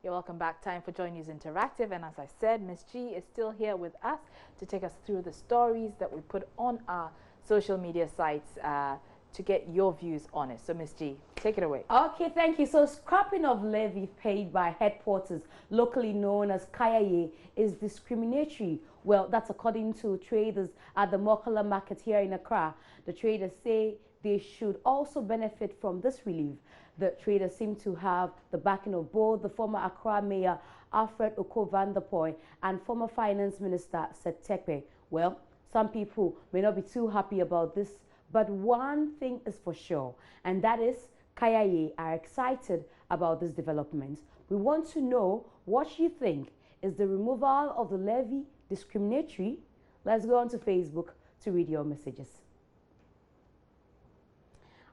You're welcome back. Time for Joy News Interactive. And as I said, Miss G is still here with us to take us through the stories that we put on our social media sites to get your views on it. So, Miss G, take it away. Okay, thank you. So, scrapping of levy paid by headquarters, locally known as Kayaye, is discriminatory. Well, that's according to traders at the Mokala market here in Accra. The traders say they should also benefit from this relief. The traders seem to have the backing of both the former Accra Mayor Alfred Oko van der Poy and former Finance Minister Seth Terkper. Well, some people may not be too happy about this, but one thing is for sure, and that is Kayaye are excited about this development. We want to know what you think. Is the removal of the levy discriminatory? Let's go on to Facebook to read your messages.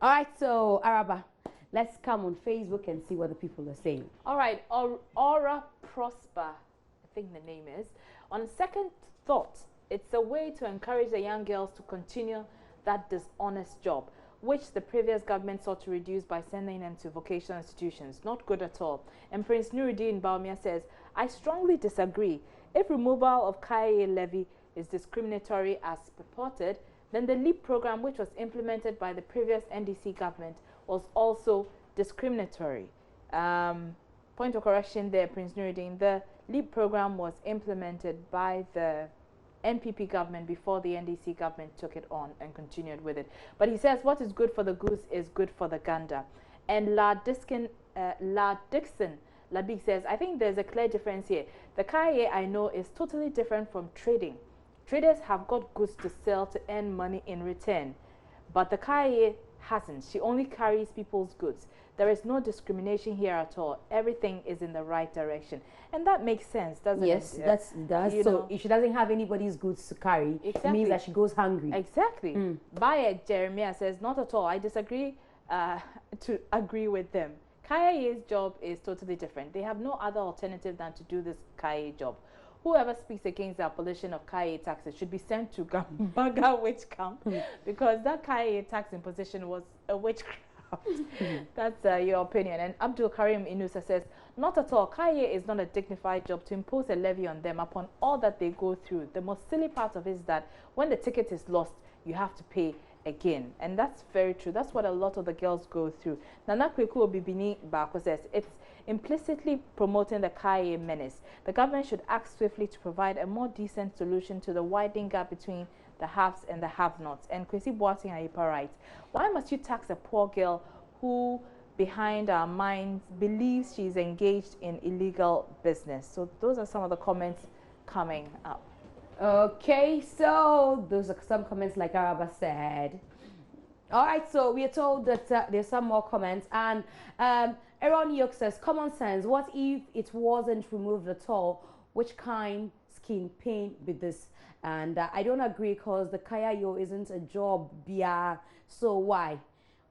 All right, so Araba, let's come on Facebook and see what the people are saying. All right, Aura Prosper, I think the name is. On second thought, it's a way to encourage the young girls to continue that dishonest job, which the previous government sought to reduce by sending them to vocational institutions. Not good at all. And Prince Nuruddin Baumia says, I strongly disagree. If removal of Kayaye levy is discriminatory as purported, then the LEAP program, which was implemented by the previous NDC government, was also discriminatory. Point of correction there, Prince Nuruddin. The LEAP program was implemented by the NPP government before the NDC government took it on and continued with it. But he says what is good for the goose is good for the gander. And La Dixon Labik says, I think there's a clear difference here. The Kayaye I know is totally different from trading. Traders have got goods to sell to earn money in return. But the Kayaye hasn't. She only carries people's goods. There is no discrimination here at all. Everything is in the right direction. And that makes sense, doesn't it? Yes, that's so if she doesn't have anybody's goods to carry, it means that she goes hungry. Exactly. Baye Jeremiah says, not at all. I disagree to agree with them. Kayaye's job is totally different. They have no other alternative than to do this Kayaye job. Whoever speaks against the abolition of Kayaye taxes should be sent to Gambaga witch camp because that Kayaye tax imposition was a witchcraft. That's your opinion. And Abdul Karim Inusa says, not at all. Kayaye is not a dignified job to impose a levy on them upon all that they go through. The most silly part of it is that when the ticket is lost, you have to pay again. And that's very true. That's what a lot of the girls go through. Nana Kweku Obibini Bako says, it's implicitly promoting the Kayaye menace. The government should act swiftly to provide a more decent solution to the widening gap between the haves and the have-nots. And Kwesi Boateng Ayipa writes, why must you tax a poor girl who, behind our minds, believes she is engaged in illegal business? So those are some of the comments coming up. Okay, so those are some comments like Araba said. All right, so we are told that there's some more comments. And Aaron Yoke says, common sense, what if it wasn't removed at all? Which kind skin pain with this? And I don't agree because the Kayaye isn't a job, so why?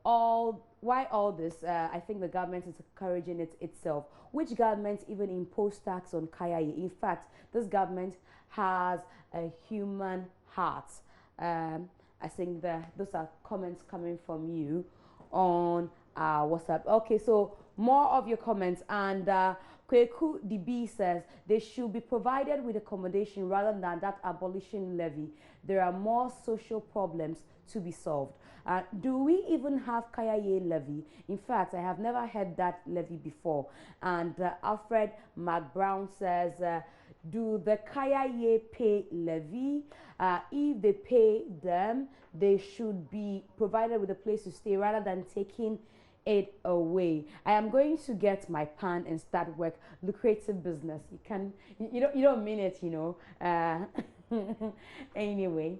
Why all this? I think the government is encouraging it itself. Which government even imposed tax on Kayaye? In fact, this government has a human heart. I think those are comments coming from you on WhatsApp. Okay, so more of your comments. And Kweku DB says they should be provided with accommodation rather than that abolition levy. There are more social problems to be solved. Do we even have Kayaye levy? In fact, I have never heard that levy before. And Alfred McBrown says, do the Kayaye pay levy? If they pay them, they should be provided with a place to stay rather than taking it away. I am going to get my pan and start work, lucrative business. You don't mean it, you know. Anyway.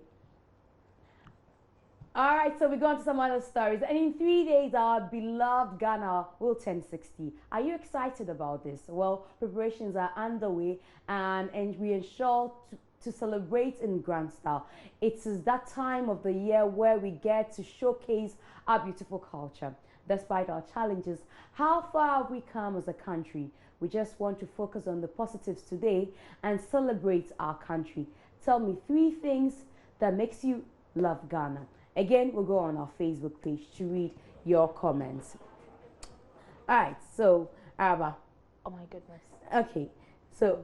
All right, so we go on to some other stories. And in 3 days, our beloved Ghana will turn 60. Are you excited about this? Well, preparations are underway and we ensure to celebrate in grand style. It is that time of the year where we get to showcase our beautiful culture. Despite our challenges, how far have we come as a country? We just want to focus on the positives today and celebrate our country. Tell me 3 things that makes you love Ghana. Again, we'll go on our Facebook page to read your comments. All right, so Araba. Oh my goodness. Okay, so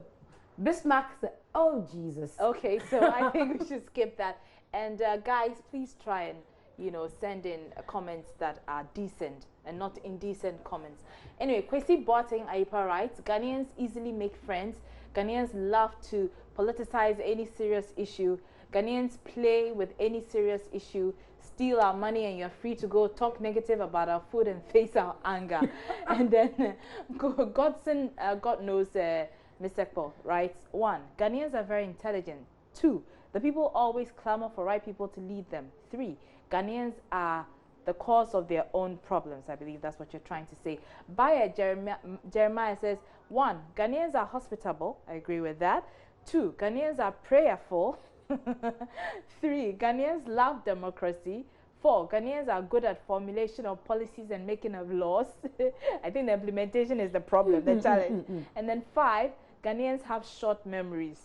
Bismarck said, oh Jesus. Okay, so I think we should skip that. And guys, please try and, you know, send in comments that are decent and not indecent comments. Anyway, Kwesi Boateng Aipa writes, Ghanaians easily make friends. Ghanaians love to politicize any serious issue. Ghanaians play with any serious issue, steal our money, and you're free to go talk negative about our food and face our anger. And then Godson, God knows, Mr. Ekpo writes, 1. Ghanaians are very intelligent. 2. The people always clamor for right people to lead them. 3. Ghanaians are the cause of their own problems. I believe that's what you're trying to say. Bayer Jeremiah says, 1. Ghanaians are hospitable. I agree with that. 2. Ghanaians are prayerful. 3. Ghanaians love democracy. 4. Ghanaians are good at formulation of policies and making of laws. I think the implementation is the problem, the challenge. And then 5. Ghanaians have short memories.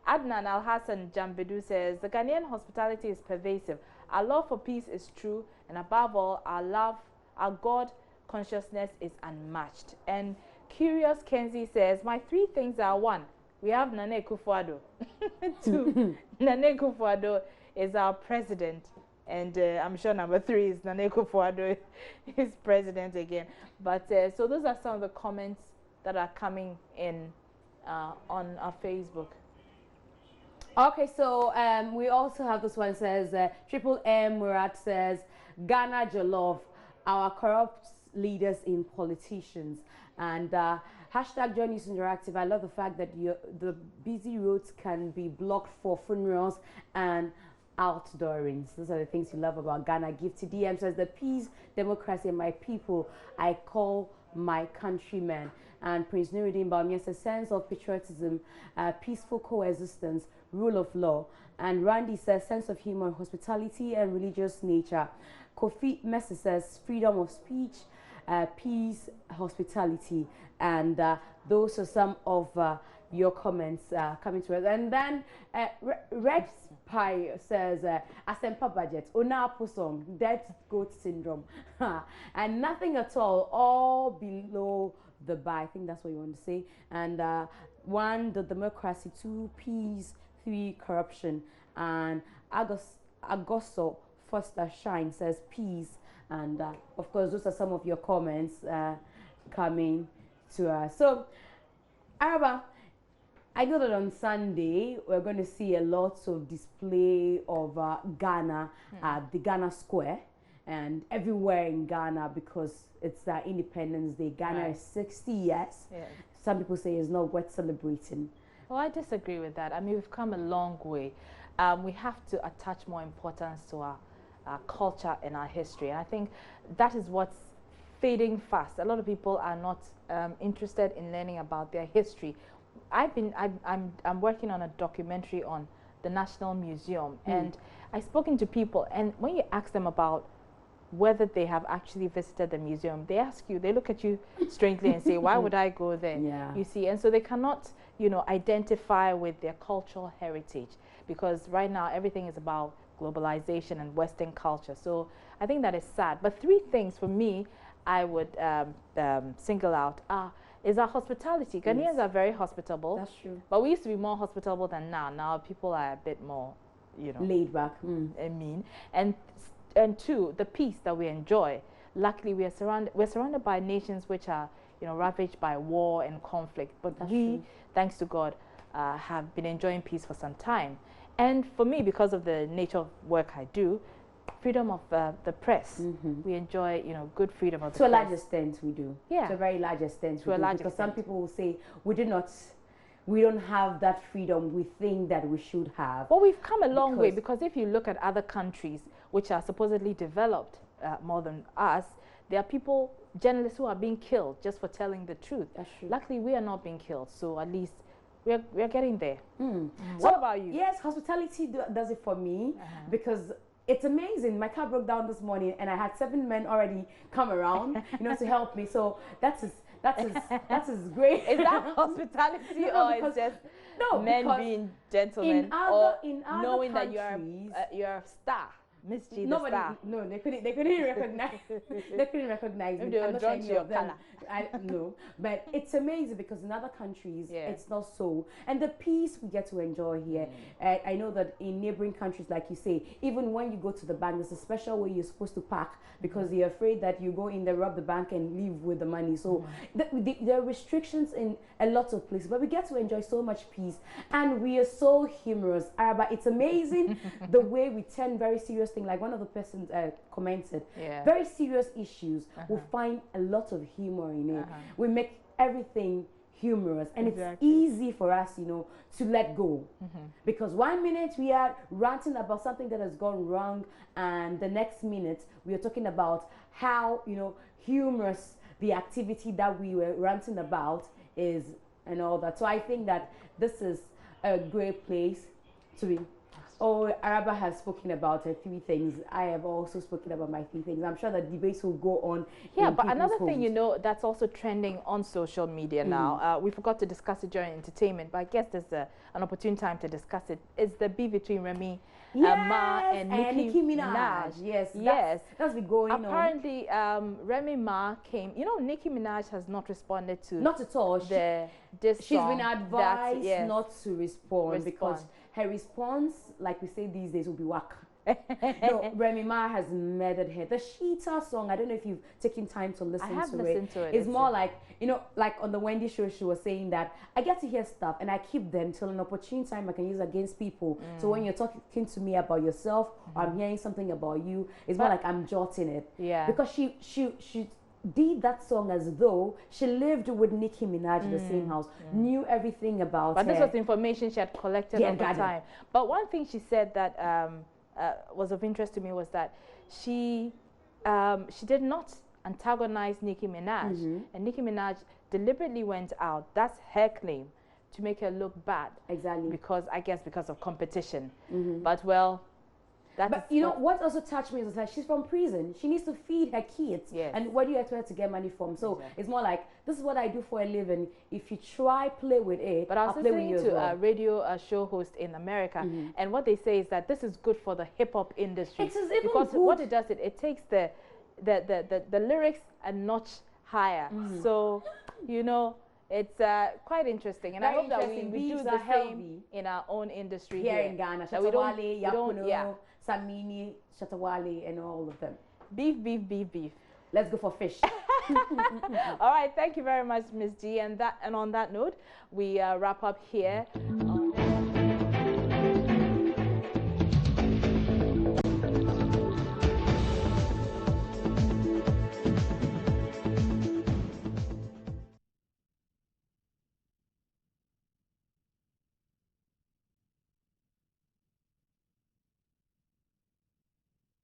Adnan Al-Hassan Jambedu says, the Ghanaian hospitality is pervasive. Our love for peace is true, and above all, our God consciousness is unmatched. And Curious Kenzie says, my 3 things are: 1, we have Nana Akufo-Addo. 2, Nana Akufo-Addo is our president. And I'm sure number 3 is Nana Akufo-Addo is president again. But so those are some of the comments that are coming in on our Facebook. Okay, so we also have this one says, Triple M Murat says, Ghana Jollof, our corrupt leaders in politicians. And hashtag Join News Interactive. I love the fact that the busy roads can be blocked for funerals and outdoorings. Those are the things you love about Ghana. Gifty DM says, the peace, democracy, and my people I call my countrymen. And Prince Nuruddin Bawumia says, sense of patriotism, peaceful coexistence, rule of law. And Randy says, sense of humor, hospitality, and religious nature. Kofi Messi says, freedom of speech, peace, hospitality. And those are some of your comments coming to us. And then Red Pie says, Asempa budget, Ona Posong, dead goat syndrome. And nothing at all below the bar. I think that's what you want to say. And 1, the democracy. 2, peace. 3, corruption. And Agosto Foster Shine says peace. And of course, those are some of your comments coming to us. So, Araba, I know that on Sunday we're going to see a lot of display of Ghana at the Ghana Square and everywhere in Ghana, because it's Independence Day. Ghana is 60 years. Yeah. Some people say it's not worth celebrating. Well, I disagree with that. I mean, we've come a long way. We have to attach more importance to our culture and our history. And I think that is what's fading fast. A lot of people are not interested in learning about their history. I'm working on a documentary on the National Museum, and I've spoken to people, and when you ask them about whether they have actually visited the museum, they ask you, they look at you strangely and say, why would I go there? Yeah. You see, and so they cannot, you know, identify with their cultural heritage, because right now everything is about globalization and Western culture. So I think that is sad. But 3 things for me I would single out is our hospitality. Ghanaians are very hospitable. That's true. But we used to be more hospitable than now. Now people are a bit more, you know, laid back. I mean, and 2, the peace that we enjoy. Luckily, we're surrounded by nations which are, you know, ravaged by war and conflict. But That's we, true. thanks to God, have been enjoying peace for some time. And for me, because of the nature of work I do, freedom of the press. We enjoy, you know, good freedom of the press. To a large extent, we do. Yeah. To a very large extent, To a large because extent. some people will say we don't have that freedom we think that we should have. Well, we've come a long way, because if you look at other countries which are supposedly developed more than us, there are people, journalists, who are being killed just for telling the truth. That's true. Luckily, we are not being killed, so at least we're getting there. So, What about you? Yes, hospitality does it for me, because it's amazing. My car broke down this morning, and I had 7 men already come around, you know, to help me. So that's great. Is that hospitality, No, or because- it's just no, men because being gentlemen, in other or countries, knowing that you're a star? Miss G, the Nobody, star. no, they couldn't recognize, they couldn't recognize me. They were I'm not drawn sure to any your of them. color. No, but it's amazing because in other countries, Yeah. it's not so. And the peace we get to enjoy here, I know that in neighboring countries, like you say, even when you go to the bank, there's a special way you're supposed to park because they're afraid that you go in there, rob the bank, and leave with the money. So there are restrictions in a lot of places, but we get to enjoy so much peace, and we are so humorous. Araba, it's amazing the way we turn very serious things. Like one of the persons commented, very serious issues. We find a lot of humor in it. We make everything humorous, and it's easy for us, you know, to let go, because 1 minute we are ranting about something that has gone wrong, and the next minute we are talking about how, you know, humorous the activity that we were ranting about is and all that. So I think that this is a great place to be. Oh, Araba has spoken about her 3 things. I have also spoken about my 3 things. I'm sure that debates will go on. Yeah, but another thing, you know, that's also trending on social media now. We forgot to discuss it during entertainment, but I guess there's an opportune time to discuss it. It's the beef between Remy Ma and Nicki Minaj. Yes, that's been going on. Apparently, Remy Ma came. You know, Nicki Minaj has not responded to. Not at all. She's been advised not to respond because her response, like we say these days, will be whack. No, Remy Ma has murdered her. The Sheeta song, I don't know if you've taken time to listen to it. I have listened to it. It's more like, you know, like on the Wendy show, she was saying that I get to hear stuff and I keep them till an opportune time I can use against people. So when you're talking to me about yourself, or I'm hearing something about you, it's more like I'm jotting it. Yeah. Because she did that song as though she lived with Nicki Minaj in the same house, knew everything about her. But this was information she had collected over time. But one thing she said that was of interest to me was that she did not antagonize Nicki Minaj, and Nicki Minaj deliberately went out. That's her claim, to make her look bad. Exactly. Because I guess because of competition. But well. But you know what also touched me was that she's from prison. She needs to feed her kids. Yes. And where do you expect her to get money from? So it's more like, this is what I do for a living. If you try play with it, but I was listening to a radio show host in America, and what they say is that this is good for the hip hop industry. It is even because good. what it does, it takes the lyrics a notch higher. So, you know, it's quite interesting, and I hope that we do the same in our own industry here in Ghana. Shatawale, Yapuno, Samini, Shatawale, and all of them. Beef, beef, beef, beef. Let's go for fish. All right, thank you very much, Ms. G. And on that note, we wrap up here.